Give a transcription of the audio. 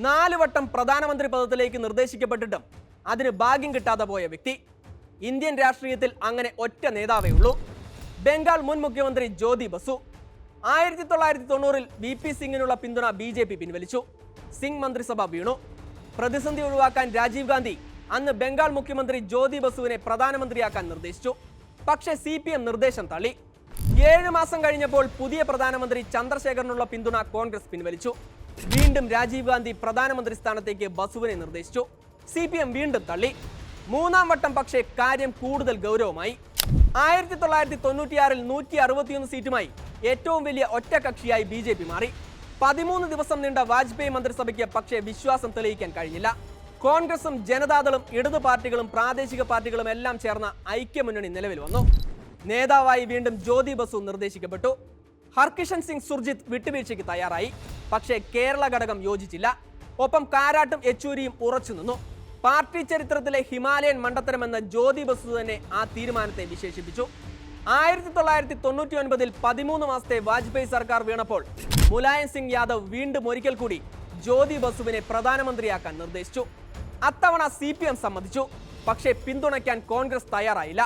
4 വട്ടം പ്രധാനമന്ത്രി പദത്തിലേക്ക് നിർദ്ദേശിക്കപ്പെട്ടിട്ടും അതിന് ഭാഗ്യം കിട്ടാതെ പോയ വ്യക്തി. ഇന്ത്യൻ രാഷ്ട്രീയത്തിൽ അങ്ങനെ ഒറ്റ നേതാവേ ഉള്ളൂ. ബംഗാൾ മുൻ മുഖ്യമന്ത്രി ജ്യോതി ബസു. 1990-ൽ VP സിംഗിനുള്ള പിന്തുണ BJP പിൻവലിച്ചു. സിംഗ് മന്ത്രിസഭ വീണു. പ്രതിസന്ധി ഒഴിവാക്കാൻ രാജീവ് ഗാന്ധി അന്ന് ബംഗാൾ മുഖ്യമന്ത്രി ജ്യോതി ബസുവിനെ പ്രധാനമന്ത്രിയാക്കാൻ നിർദ്ദേശിച്ചു. പക്ഷേ CPM നിർദ്ദേശം തള്ളി. 7 മാസം കഴിഞ്ഞപ്പോൾ പുതിയ പ്രധാനമന്ത്രി ചന്ദ്രശേഖറിനുള്ള പിന്തുണ കോൺഗ്രസ് പിൻവലിച്ചു. വീണ്ടും രാജീവ് ഗാന്ധി പ്രധാനമന്ത്രി സ്ഥാനത്തേക്ക് ബസുവിനെ നിർദ്ദേശിച്ചു. CPM വീണ്ടും തള്ളി. 3-ാം വട്ടം പക്ഷേ കാര്യം കൂടുതൽ ഗൗരവമായി. 1996-ൽ 161 സീറ്റുമായി ഏറ്റവും വലിയ ഒറ്റകക്ഷിയായി BJP മാറി. 13 ദിവസം നീണ്ട വാജ്പേയി മന്ത്രിസഭയ്ക്ക് പക്ഷേ വിശ്വാസം തെളിയിക്കാൻ കഴിഞ്ഞില്ല. കോൺഗ്രസും ജനതാദളും ഇടതു പാർട്ടികളും പ്രാദേശിക പാർട്ടികളും എല്ലാം ചേർന്ന ഐക്യമുന്നണി നിലവിൽ വന്നു. നേതാവായി വീണ്ടും ജ്യോതി ബസു നിർദ്ദേശിക്കപ്പെട്ടു. ഹർകിഷൻ സിംഗ് സുർജിത്ത് വിട്ടുവീഴ്ചയ്ക്ക് തയ്യാറായി. പക്ഷേ കേരള ഘടകം യോജിച്ചില്ല. ഒപ്പം കാരാട്ടും യെച്ചൂരിയും ഉറച്ചു നിന്നു. പാർട്ടി ചരിത്രത്തിലെ ഹിമാലയൻ മണ്ടത്തരമെന്ന ജ്യോതി ബസു തന്നെ ആ തീരുമാനത്തെ വിശേഷിപ്പിച്ചു. 1999-ൽ 13 മാസത്തെ വാജ്പേയി സർക്കാർ വീണപ്പോൾ മുലായം സിംഗ് യാദവ് വീണ്ടും ഒരിക്കൽ കൂടി ജ്യോതി ബസുവിനെ പ്രധാനമന്ത്രിയാക്കാൻ നിർദ്ദേശിച്ചു. അത്തവണ CPM സമ്മതിച്ചു. പക്ഷേ പിന്തുണയ്ക്കാൻ കോൺഗ്രസ് തയ്യാറായില്ല.